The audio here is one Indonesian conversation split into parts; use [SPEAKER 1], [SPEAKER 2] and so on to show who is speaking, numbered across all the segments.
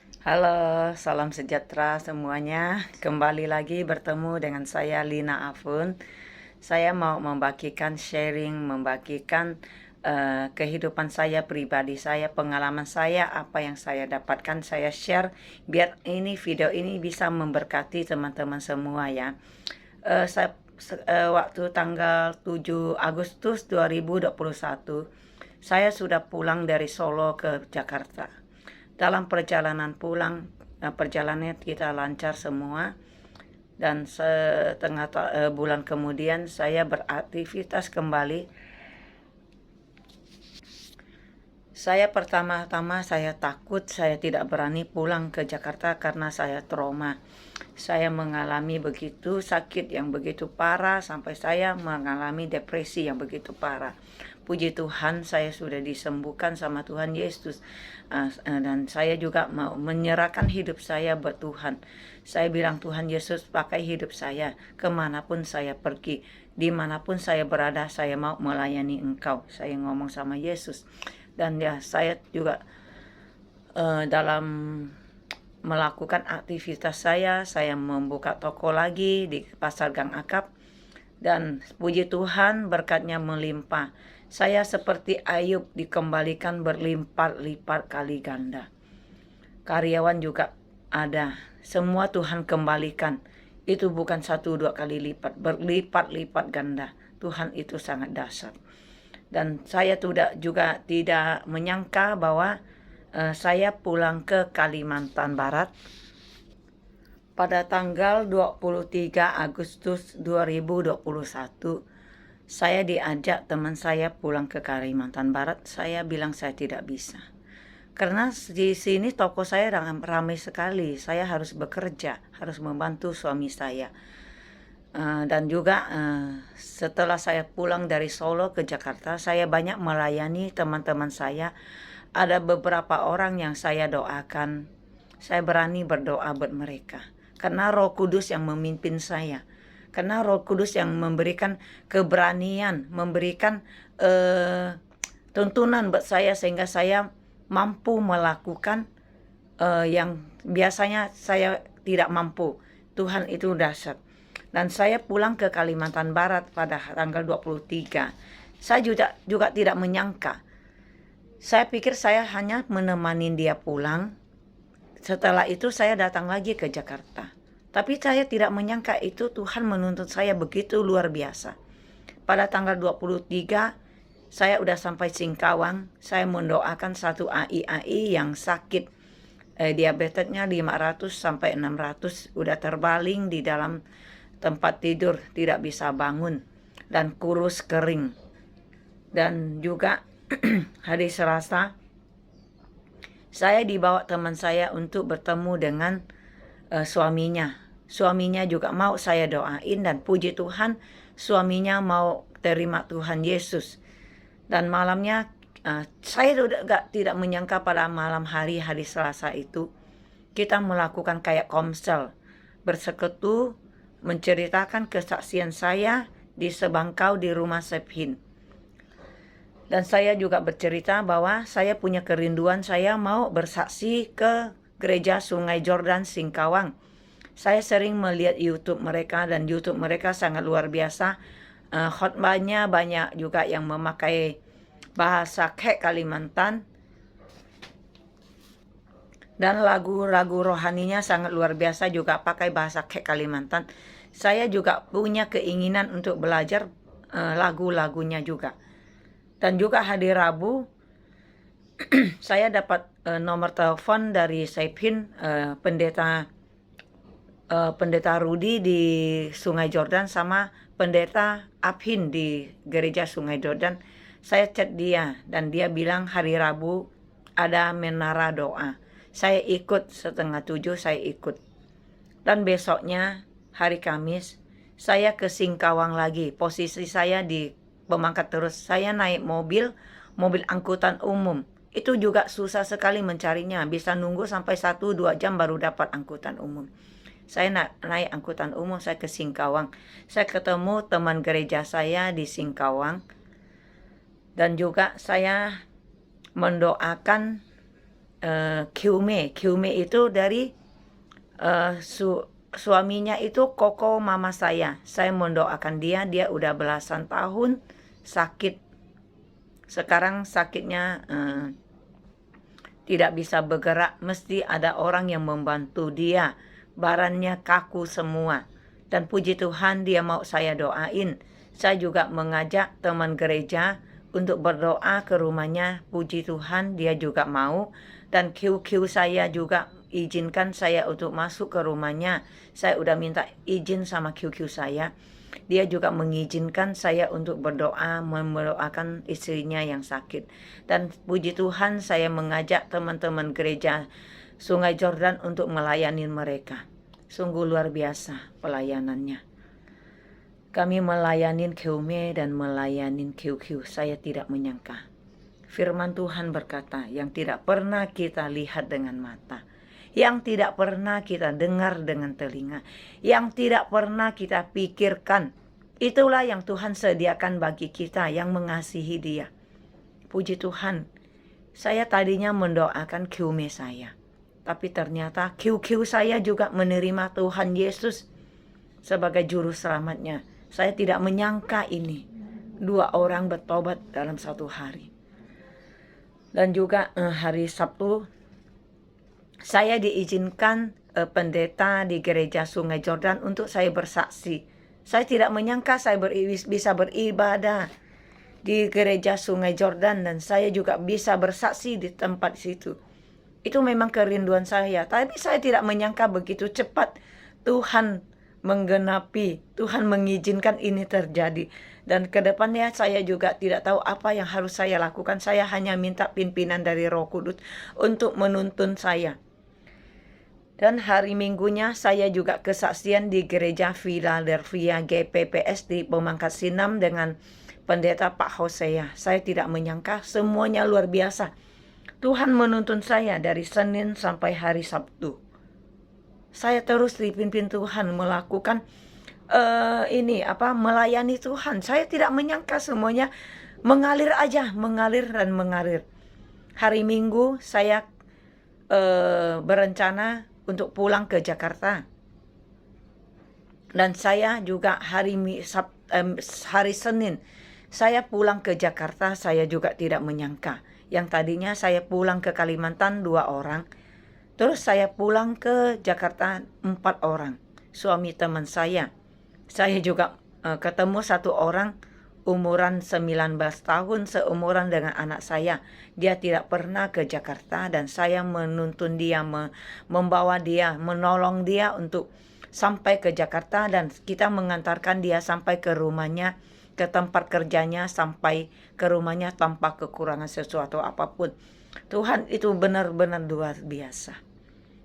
[SPEAKER 1] Halo, salam sejahtera semuanya. Kembali lagi bertemu dengan saya Lina Afun. Saya mau membagikan sharing, membagikan kehidupan saya pribadi saya, pengalaman saya, apa yang saya dapatkan saya share biar ini video ini bisa memberkati teman-teman semua ya. Waktu tanggal 7 Agustus 2021 saya sudah pulang dari Solo ke Jakarta. Dalam perjalanan pulang, perjalanannya kita lancar semua dan setengah bulan kemudian saya beraktivitas kembali. Saya pertama-tama saya takut, saya tidak berani pulang ke Jakarta karena saya trauma. Saya mengalami begitu sakit yang begitu parah sampai saya mengalami depresi yang begitu parah. Puji Tuhan saya sudah disembuhkan sama Tuhan Yesus. Dan saya juga mau menyerahkan hidup saya buat Tuhan. Saya bilang Tuhan Yesus pakai hidup saya kemanapun saya pergi. Dimanapun saya berada saya mau melayani Engkau. Saya ngomong sama Yesus. Dan ya saya juga dalam melakukan aktivitas saya membuka toko lagi di Pasar Gang Akap. Dan puji Tuhan berkatnya melimpah. Saya seperti Ayub dikembalikan berlipat-lipat kali ganda. Karyawan juga ada. Semua Tuhan kembalikan. Itu bukan 1-2 kali lipat, berlipat-lipat ganda. Tuhan itu sangat dahsyat. Dan saya juga tidak menyangka bahwa saya pulang ke Kalimantan Barat pada tanggal 23 Agustus 2021. Saya diajak teman saya pulang ke Kalimantan Barat. Saya bilang saya tidak bisa. Karena di sini toko saya ramai sekali. Saya harus bekerja, harus membantu suami saya. Dan juga setelah saya pulang dari Solo ke Jakarta, saya banyak melayani teman-teman saya. Ada beberapa orang yang saya doakan. Saya berani berdoa buat mereka. Karena Roh Kudus yang memimpin saya. Karena Roh Kudus yang memberikan keberanian, memberikan tuntunan buat saya sehingga saya mampu melakukan yang biasanya saya tidak mampu. Tuhan itu dahsyat. Dan saya pulang ke Kalimantan Barat pada tanggal 23. Saya juga tidak menyangka. Saya pikir saya hanya menemani dia pulang. Setelah itu saya datang lagi ke Jakarta. Tapi saya tidak menyangka itu Tuhan menuntut saya begitu luar biasa. Pada tanggal 23 saya udah sampai Singkawang. Saya mendoakan satu AI yang sakit. Diabetesnya 500 sampai 600 udah terbaling di dalam tempat tidur, tidak bisa bangun dan kurus kering. Dan juga hari Selasa saya dibawa teman saya untuk bertemu dengan suaminya. Suaminya juga mau saya doain dan puji Tuhan suaminya mau terima Tuhan Yesus. Dan malamnya saya tidak menyangka pada malam hari Selasa itu kita melakukan kayak komsel, bersekutu, menceritakan kesaksian saya di Sebangkau di rumah Sephin. Dan saya juga bercerita bahwa saya punya kerinduan, saya mau bersaksi ke gereja Sungai Jordan Singkawang. Saya sering melihat YouTube mereka dan YouTube mereka sangat luar biasa. Khotbahnya banyak juga yang memakai bahasa Kek Kalimantan. Dan lagu-lagu rohaninya sangat luar biasa juga pakai bahasa Kek Kalimantan. Saya juga punya keinginan untuk belajar lagu-lagunya juga. Dan juga hari Rabu saya dapat nomor telepon dari Sephin, pendeta Rudi di Sungai Jordan sama pendeta Aphin di gereja Sungai Jordan. Saya chat dia dan dia bilang hari Rabu ada menara doa. Saya ikut 6:30 saya ikut. Dan besoknya hari Kamis saya ke Singkawang lagi. Posisi saya di Pemangkat terus. Saya naik mobil angkutan umum. Itu juga susah sekali mencarinya. Bisa nunggu sampai 1-2 jam baru dapat angkutan umum. Saya naik angkutan umum, saya ke Singkawang. Saya ketemu teman gereja saya di Singkawang. Dan juga saya mendoakan Kiume itu dari suaminya itu koko mama saya. Saya mendoakan dia udah belasan tahun sakit. Sekarang sakitnya tidak bisa bergerak, mesti ada orang yang membantu dia. Barannya kaku semua. Dan puji Tuhan dia mau saya doain. Saya juga mengajak teman gereja untuk berdoa ke rumahnya. Puji Tuhan dia juga mau. Dan QQ saya juga izinkan saya untuk masuk ke rumahnya. Saya udah minta izin sama QQ saya. Dia juga mengizinkan saya untuk berdoa, mendoakan istrinya yang sakit. Dan puji Tuhan saya mengajak teman-teman gereja Sungai Jordan untuk melayani mereka. Sungguh luar biasa pelayanannya. Kami melayanin Kiume dan melayanin QQ. Saya tidak menyangka. Firman Tuhan berkata, yang tidak pernah kita lihat dengan mata, yang tidak pernah kita dengar dengan telinga, yang tidak pernah kita pikirkan, itulah yang Tuhan sediakan bagi kita yang mengasihi Dia. Puji Tuhan, saya tadinya mendoakan Kiume saya, tapi ternyata QQ saya juga menerima Tuhan Yesus sebagai juru selamatnya. Saya tidak menyangka ini, 2 orang bertobat dalam 1 hari. Dan juga hari Sabtu saya diizinkan pendeta di gereja Sungai Jordan untuk saya bersaksi. Saya tidak menyangka saya bisa beribadah di gereja Sungai Jordan dan saya juga bisa bersaksi di tempat situ. Itu memang kerinduan saya, tapi saya tidak menyangka begitu cepat Tuhan menggenapi, Tuhan mengizinkan ini terjadi. Dan ke depannya saya juga tidak tahu apa yang harus saya lakukan. Saya hanya minta pimpinan dari Roh Kudus untuk menuntun saya. Dan hari Minggunya saya juga kesaksian di gereja Philadelphia GPPS di Pemangkat Sinam dengan pendeta Pak Hosea. Saya tidak menyangka, semuanya luar biasa. Tuhan menuntun saya dari Senin sampai hari Sabtu. Saya terus dipimpin Tuhan melakukan melayani Tuhan. Saya tidak menyangka, semuanya mengalir aja, mengalir dan mengalir. Hari Minggu saya berencana untuk pulang ke Jakarta. Dan saya juga hari Senin saya pulang ke Jakarta. Saya juga tidak menyangka. Yang tadinya saya pulang ke Kalimantan 2 orang. Terus saya pulang ke Jakarta 4 orang. Suami teman saya. Saya juga ketemu 1 orang umuran 19 tahun, seumuran dengan anak saya. Dia tidak pernah ke Jakarta dan saya menuntun dia, membawa dia, menolong dia untuk sampai ke Jakarta dan kita mengantarkan dia sampai ke rumahnya, ke tempat kerjanya, sampai ke rumahnya tanpa kekurangan sesuatu apapun. Tuhan itu benar-benar luar biasa.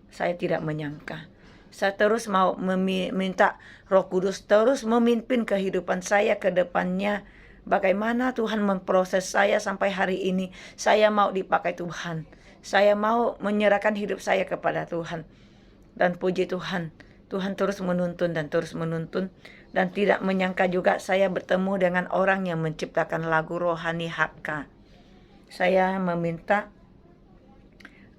[SPEAKER 1] Saya tidak menyangka. Saya terus mau meminta Roh Kudus terus memimpin kehidupan saya ke depannya. Bagaimana Tuhan memproses saya sampai hari ini. Saya mau dipakai Tuhan. Saya mau menyerahkan hidup saya kepada Tuhan. Dan puji Tuhan, Tuhan terus menuntun dan terus menuntun. Dan tidak menyangka juga saya bertemu dengan orang yang menciptakan lagu rohani HK. Saya meminta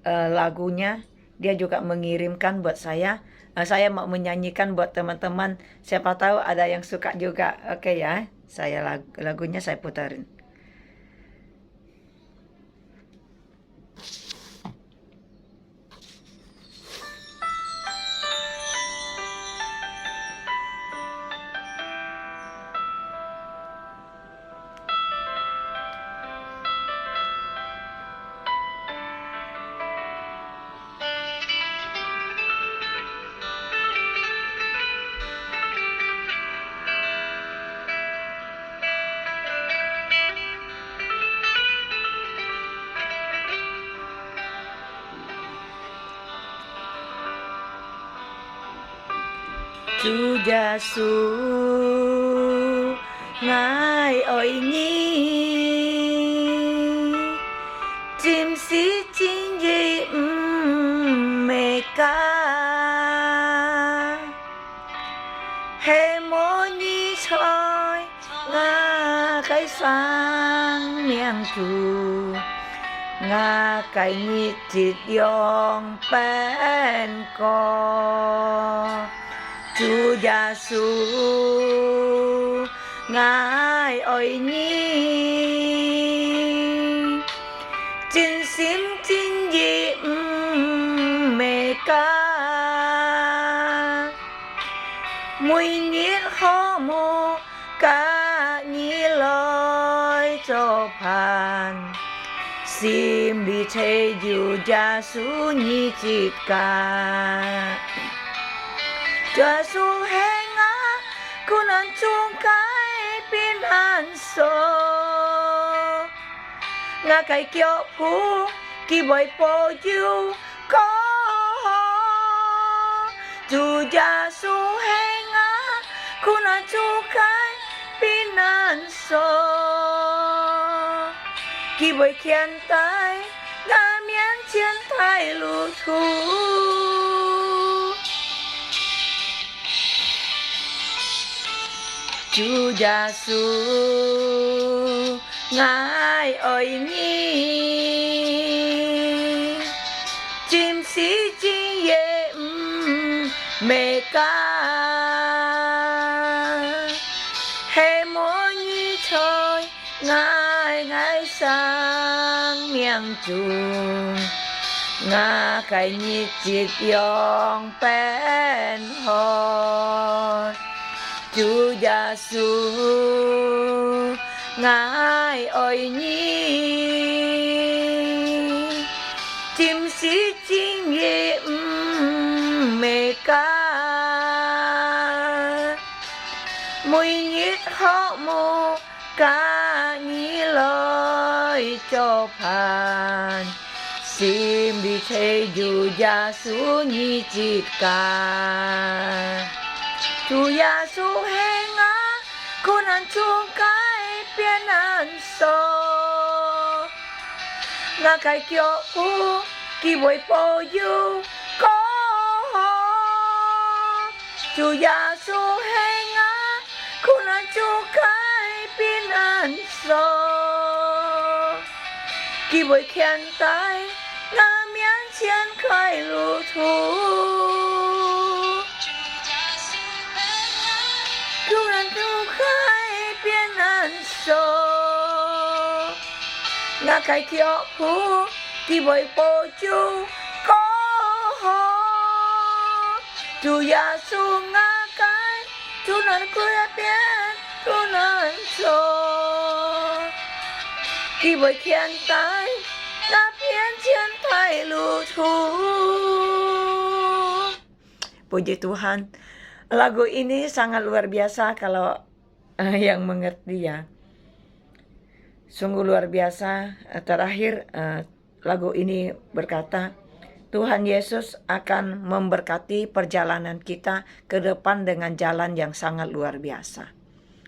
[SPEAKER 1] lagunya, dia juga mengirimkan buat saya. Saya mau menyanyikan buat teman-teman. Siapa tahu ada yang suka juga. Oke ya, lagunya saya putarin. Chu Giêsu ngài ơi nhi chim sĩ chính gì mê ca he mô nhi choi nga cái sang miang tu nga kai ni chit yong pen ko Chúa Giêsu ngài ơi nhi chính sim chính diệm mê ca mùi nhiệt khó mô ca nhi lôi cho phàn sim đi thế dù Giêsu nhi chít ca Giêsu hẹn ngã cô nan chung cái pin an so ngã cái kiệu phú kỳ bồi bồ yêu có dù Giêsu hẹn ngã cô nan chung cái pin an so kỳ bồi khen tay ngã miễn chiến thái lũ thú Chúa Giêsu ngài ơi nhi chim sĩ chim yếm mê ca hè mỗi như trời ngài sang miệng chuông ngà cái nhịp chiếc yong pen hoi Chúa Giêsu ngài ơi nhi chim sĩ chim yếm mê ca mùi nhiệt họ mô ca nhi lời cho phàn sim đi thế dù Giêsu nhi chít ca Chúa Giêsu hẹn ngã cô nan chung cái biến an so ngã cái kiệu phú kỳ bồi bồ yêu có Chúa Giêsu hẹn ngã cô nan chung cái biến an so kỳ bồi khen tay ngã miễn chiến khai lũ thú ngã cái kiệu phú kỳ bồi bồ chú có Chúa Giêsu ngã cái chú nan cười biết chú nan cho kỳ bồi khen tay ngã biến chiến thái lũ thú. Puji Tuhan, lagu ini sangat luar biasa kalau yang mengerti ya. Sungguh luar biasa. Terakhir lagu ini berkata Tuhan Yesus akan memberkati perjalanan kita ke depan dengan jalan yang sangat luar biasa.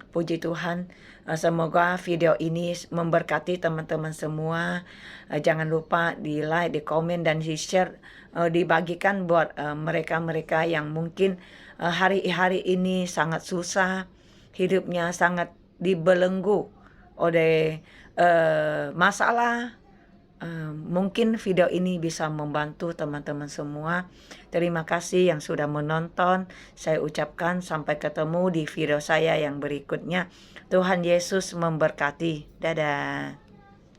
[SPEAKER 1] Puji Tuhan, semoga video ini memberkati teman-teman semua. Jangan lupa di like, di komen, dan di share, dibagikan buat mereka-mereka yang mungkin hari-hari ini sangat susah, hidupnya sangat dibelenggu oleh masalah. Mungkin video ini bisa membantu teman-teman semua. Terima kasih yang sudah menonton. Saya ucapkan sampai ketemu di video saya yang berikutnya. Tuhan Yesus memberkati. Dadah.